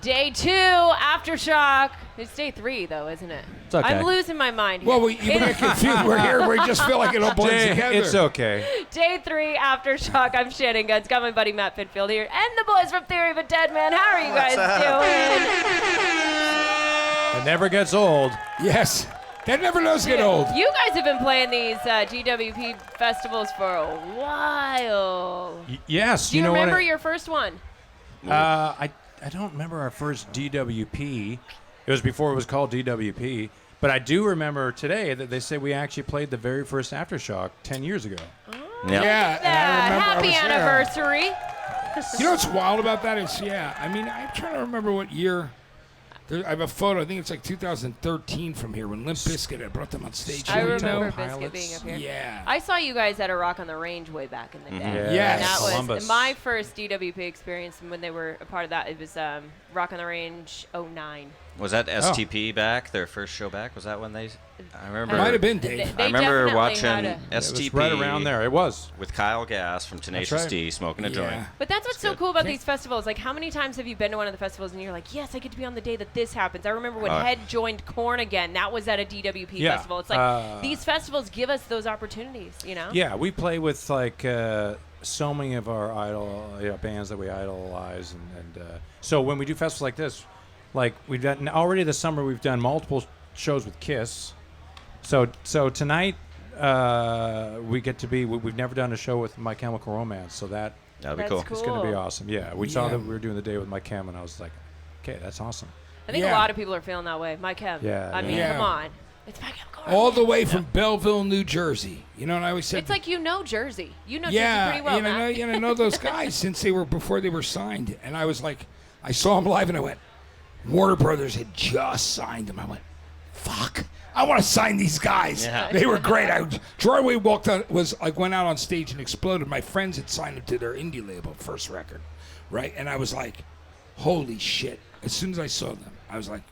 Day 2, Aftershock. It's day 3, though, isn't it? It's okay. I'm losing my mind here. Well, you get confused. We're here. We just feel like it all blends together. It's okay. Day 3, Aftershock. I'm Shannon Guns. Got my buddy Matt Pitfield here. And the boys from Theory of a Deadman. How are you guys doing? It never gets old. Yes. That never does get old. You guys have been playing these GWP festivals for a while. Yes. Do you know remember what your first one? I don't remember our first DWP. It was before it was called DWP. But I do remember today that they say we actually played the very first Aftershock 10 years ago. Yeah. And I remember Happy anniversary. You know what's wild about that is, I'm trying to remember what year. I have a photo. I think it's like 2013 from here when Limp Bizkit had brought them on stage. I you remember know? Bizkit being up here. Yeah. I saw you guys at a Rock on the Range way back in the day. Yeah. Yes. And that was Columbus. my first DWP experience when they were a part of that. It was Rock on the Range 09. Was that STP back? Their first show back? Was that when they? I remember. Might have been, Dave. They I remember definitely watching had a- It was STP right around there. It was. with Kyle Gass from Tenacious right. D smoking a joint. But that's what's so good. cool about these festivals. Like, how many times have you been to one of the festivals and you're like, yes, I get to be on the day that this happens. I remember when Head joined Korn again. That was at a DWP Yeah. festival. It's like these festivals give us those opportunities, you know? Yeah, we play with like so many of our bands that we idolize, and so when we do festivals like this, like we've done already this summer, we've done multiple shows with Kiss. So tonight we get to be. We've never done a show with My Chemical Romance, so that'd That'd be That's cool. cool. it's going to be awesome. Yeah, we saw Yeah. that we were doing the day with My Chem, and I was like, okay, that's awesome. I think a Yeah. lot of people are feeling that way. My Chem. Yeah, I mean, yeah. come on. It's My Chemical All the Romance. way from Belleville, New Jersey. You know what I always said? It's like you know Jersey. You know yeah, Jersey pretty well, Matt. I know those guys since before they were signed. And I was like, I saw them live and I went, Warner Brothers had just signed them. I went, fuck, I want to sign these guys. Yeah. They were great. Troy Way went out on stage and exploded. My friends had signed him to their indie label, first record, right? And I was like, holy shit. As soon as I saw them, I was like,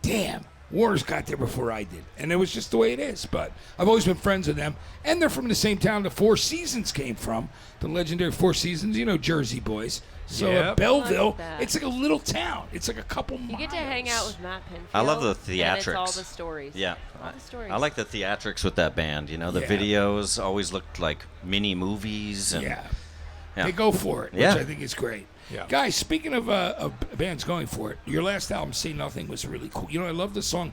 damn, Warner's got there before I did. And it was just the way it is. But I've always been friends with them. And they're from the same town the Four Seasons came from, the legendary Four Seasons, Jersey boys. So Yep. Belleville, Like that. it's like a little town. It's like a couple miles. You get to hang out with Matt Pinfield. I love the And it's all theatrics. the stories. Yeah. All the stories. I like the theatrics with that band. The Yeah. videos always looked like mini movies. And Yeah. Yeah. They go for it, Yeah. which I think is great. Yeah. Guys, speaking of bands going for it, your last album, Say Nothing, was really cool. I love the song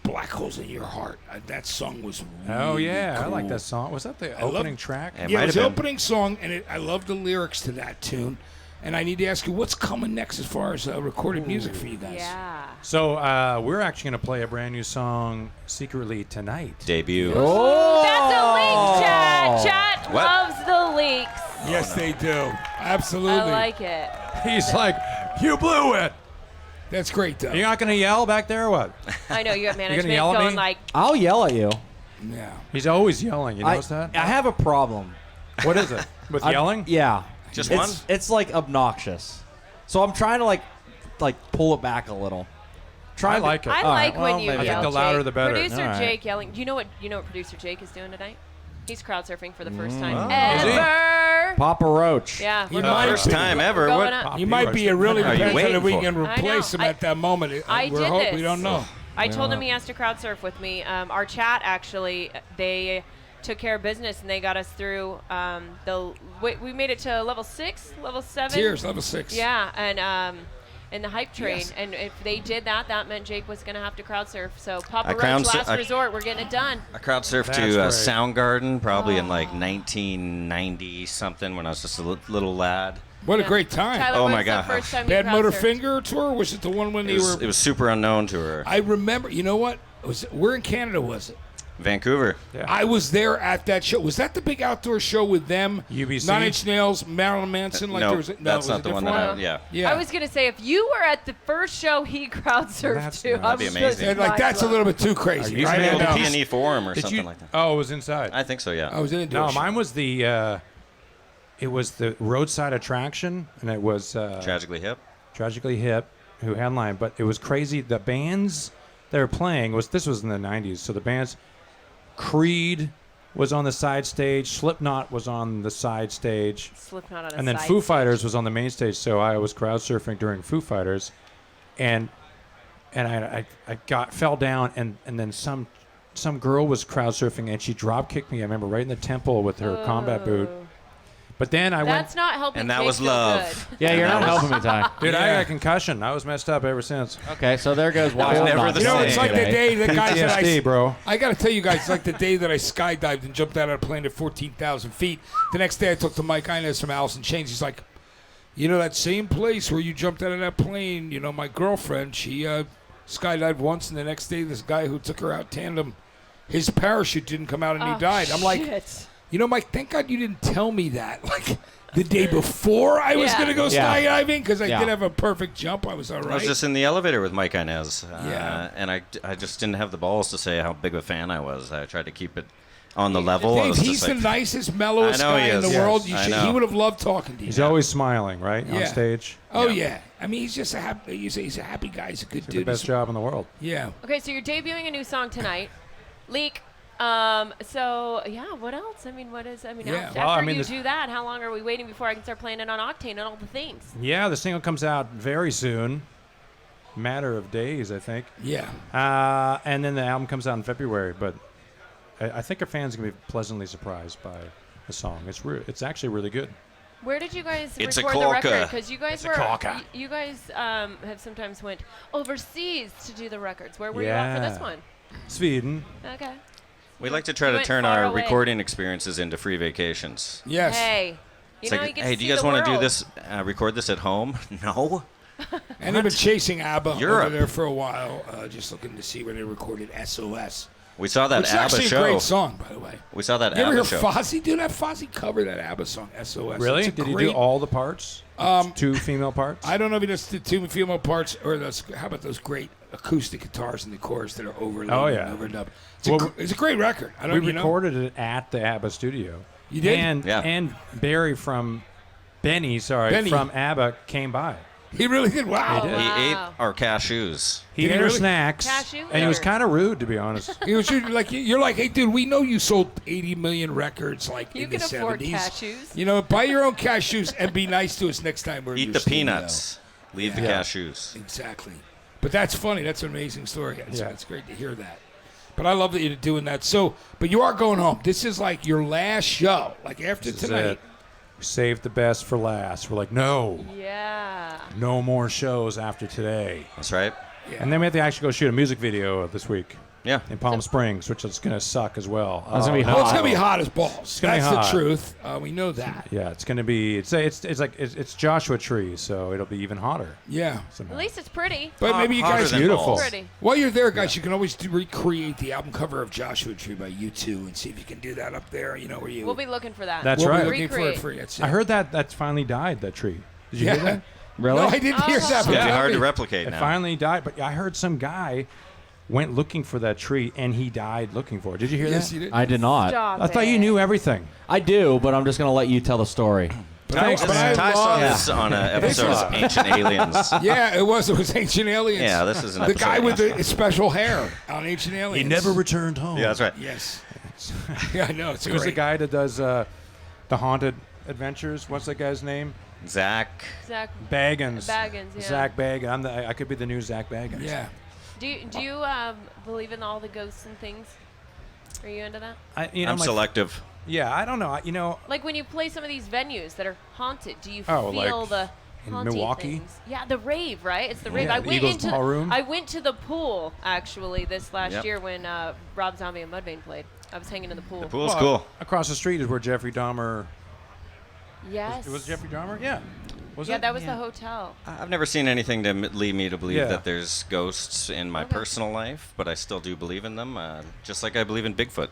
Black Holes in Your Heart. That song was really Oh yeah, I like cool. that song. Was that the I love- opening track? It Yeah, might it was have the been. opening song, and I love the lyrics to that tune. And I need to ask you, what's coming next as far as recorded music for you guys? Yeah. So we're actually going to play a brand new song secretly tonight. Debut. That's a leak, Chat. Chat What? loves the leaks. Yes, they do. Absolutely. I like it. He's like, you blew it. That's great, though. You're not going to yell back there or what? I know you got management yell at going me? like, I'll yell at you. Yeah. He's always yelling. You notice that? I have a problem. What is it? With I- yelling? Yeah. Just it's, one? It's like obnoxious. So I'm trying to like pull it back a little. I like it. I All right, like when well, you maybe. yell. I think the louder Jake. the better. Producer All right. Jake yelling. Do you know what producer Jake is doing tonight? He's crowd surfing for the first time Oh. Is he? ever. Papa Roach. Yeah. He we're might going First be. time ever. Going What? up. You might be. It really What are you depends on waiting if we for? can replace I him know. at that moment. I did We this. don't know. I told him he has to crowd surf with me. Our chat actually, they took care of business and they got us through we made it to level 6, level 7. Tears, level 6. Yeah, and in the hype train. Yes. And if they did that, that meant Jake was going to have to crowd surf. So Papa I Roach, crowd sur- last I- resort, we're getting it done. I crowd surfed That's to great. Soundgarden probably in Oh. like 1990 something when I was just a little lad. What a Yeah. great time. Tyler, Oh when's my the God. first time you Bad crowd Motor surfed? Finger tour? Was it the one when they It was super unknown to her. I remember. You know what? Where in Canada was it? Vancouver. Yeah. I was there at that show. Was that the big outdoor show with them? UBC? Nine Inch Nails, Marilyn Manson. Like no, there was a, that's it was not a the one different that I, yeah. Yeah. I was going to say, if you were at the first show he crowd surfed That's to, nice. I'm That'd be just amazing. And, like that's a little bit too crazy. Are you right? Maybe saying the no. P&E Forum or Did something you? like that. Oh, it was inside. I think so, yeah. I was in indoor. No, mine was the. It was the roadside attraction, and it was Tragically Hip. Tragically Hip, who headlined. But it was crazy. The bands they were playing this was in the '90s. So the bands, Creed was on the side stage, Slipknot was on the side stage, Slipknot on a and then side Foo stage. Fighters was on the main stage. So I was crowd surfing during Foo Fighters, and I fell down, and then some girl was crowd surfing, and she drop kicked me. I remember right in the temple with her combat boot. But then That's not helping. And that Jake was feel love. good. Yeah, you're not helping me, Ty. dude, I got a concussion. I was messed up ever since. Okay, so there goes was wild. never the You know, it's same. like the day the guys that PTSD, bro. I got to tell you guys, it's like the day that I skydived and jumped out of a plane at 14,000 feet. The next day I talked to Mike Inez from Alice in Chains. He's like, you know, that same place where you jumped out of that plane, you know, my girlfriend, she skydived once, and the next day this guy who took her out tandem, his parachute didn't come out and he died. I'm like, you know, Mike, thank God you didn't tell me that. Like, the day before I was going to go skydiving, because I did have a perfect jump. I was all right. I was just in the elevator with Mike Inez, Yeah. and I just didn't have the balls to say how big of a fan I was. I tried to keep it on the level. I Dave, was he's just the like, nicest, mellowest I know guy he in the is. world. Yes, You I he know. would have loved talking to you. He's always smiling, right, on Yeah. stage. Oh, Yeah. yeah. I mean, he's just a happy. He's a happy guy. He's a good Did the dude. best job in the world. Yeah. Okay, so you're debuting a new song tonight, Leak. So yeah, what else? I mean, Yeah. after Well, I mean, you this- do that, how long are we waiting before I can start playing it on Octane and all the things? Yeah, the single comes out very soon. Matter of days, I think. Yeah. And then the album comes out in February. But I think our fans are going to be pleasantly surprised by the song. It's actually really good. Where did you guys It's a record the record? corker. Because you guys you guys have sometimes went overseas to do the records. Where were you at for this Yeah. one? Sweden. Okay. we like to try You to went turn far our away. recording experiences into free vacations. Yes. Hey, It's you like, get hey, to do see you guys the want to do world. this? Record this at home? No. And they've been chasing ABBA Europe. over there for a while, just looking to see where they recorded SOS. We saw that Which is ABBA actually show. a great song, by the way. We saw that You ever ABBA hear show. Fozzy? Dude, that Fozzy covered that ABBA song, SOS. Really? It's a Did he great- do all the parts? 2 female parts? I don't know if he does the 2 female parts or those. How about those great acoustic guitars in the chorus that are overlaid Oh, yeah. and overdubbed? Well, It's a great record. I don't We know. recorded it at the ABBA studio. You did? And Barry from Benny from ABBA came by. He really did. Wow. He did. He ate Wow. our cashews. He Did ate he our really? snacks, Cashew and he was or- kind of rude, to be honest. He was like, you're like, hey, dude, we know you sold 80 million records like You in the can afford 70s. cashews. You know, buy your own cashews and be nice to us next time we're in Eat your the studio. peanuts. Leave the Yeah. cashews. Exactly. But that's funny. That's an amazing story. It's, Yeah. it's great to hear that. But I love that you're doing that. So, but you are going home. This is like your last show. Like after This is tonight. it. We saved the best for last. We're like, no more shows after today. That's right. Yeah. And then we have to actually go shoot a music video this week Yeah. in Palm Springs, which is going to suck as well. That's gonna be Well, it's hot. gonna be hot as balls. gonna be That's hot. the truth. We know that. Yeah, it's going to be. It's Joshua Tree, so it'll be even hotter. Yeah. somehow. At least it's pretty. But maybe you Hotter guys than beautiful. balls. Pretty. while you're there, guys, you can always recreate the album cover of Joshua Tree by U2 and see if you can do that up there. You know where you. We'll be looking for that. That's we'll right. be looking for it Recreate. for you. That's I it. heard that finally died. That tree. Did you Yeah. hear that? Really? No, I didn't hear Oh. that. but It's tell hard me. to replicate It now. finally died, but I heard some guy went looking for that tree and he died looking for it. Did you hear Yes, that? you did. I did not. Stop I thought you it. knew everything. I do, but I'm just going to let you tell the story. Thanks, but I man. Ty saw love- this on an episode of Ancient Aliens. Yeah, it was. It was Ancient Aliens. Yeah, this is an the episode guy of with Ancient the special hair on Ancient Aliens. He never returned home. Yeah, that's right. Yes. Yeah, I know. It's It was the great. guy that does the Haunted Adventures. What's that guy's name? Zach. Zach, Baggins. Baggins, yeah. Zach Baggins. I could be the new Zach Baggins. Yeah. do you believe in all the ghosts and things? Are you into that? I'm selective. Yeah, I don't know. Like when you play some of these venues that are haunted, do you Oh, feel like the in haunting Milwaukee? things? Yeah, the rave, right? It's the rave. Yeah, I the went Eagles into Ballroom. I went to the pool actually this last Yep. year when Rob Zombie and Mudvayne played. I was hanging in the pool. The pool's Well, cool. Across the street is where Jeffrey Dahmer. Yes. It was Jeffrey Dahmer? Yeah. Was Yeah, it? that was the hotel. I've never seen anything to lead me to believe Yeah. that there's ghosts in my Okay. personal life, but I still do believe in them, just like I believe in Bigfoot.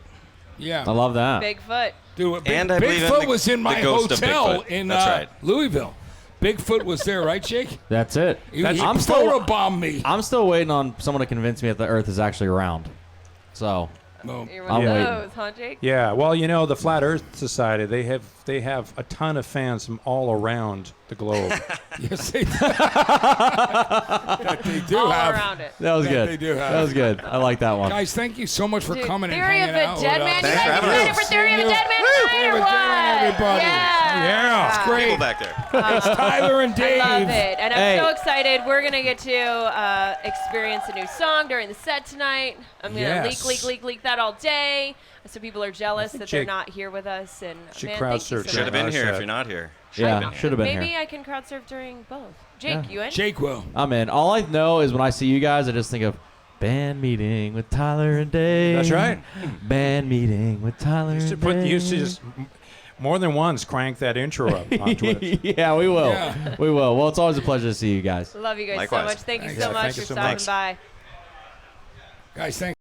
Yeah. I love that. Bigfoot. Dude, And I believe in Bigfoot the- was in the my ghost of hotel Bigfoot. in That's right. Louisville. Bigfoot was there, right, Jake? That's it. He I'm still photobombed me. I'm still waiting on someone to convince me that the Earth is actually round. So No. You're I'm one of waiting. those, huh, Jake? Yeah, well, the Flat Earth Society, they have a ton of fans from all around the globe. Yes, they do. That they do All have. around it. that was Yeah, good. they do have. That was good. I like that one. Guys, thank you so much for Dude, coming and Theory of hanging the out Dead with Man. us. You Thanks for guys having excited us. for Theory of the Dead Man tonight or with Dylan, everybody. Yeah. It's great. People back there. It's Tyler and Dave. I love it. And I'm Hey. so excited. We're going to get to experience a new song during the set tonight. I'm going to Yes. leak that all day. So people are jealous that they're Jake not here with us. And should man, crowd thank you surf so Should have much. been here Set. if you're not here. Yeah, should have been Maybe here. I can crowd surf during both. Jake, Yeah. you in? Jake will. I'm in. All I know is when I see you guys, I just think of band meeting with Tyler and Dave. That's right. Band meeting with Tyler Used to and put Dave. used to just more than once crank that intro up on Twitch. Yeah, we will. Yeah. We will. Well, it's always a pleasure to see you guys. Love you guys Likewise. so much. Thank you Thanks. so Yeah, much thank you for so stopping much. by. Guys, thank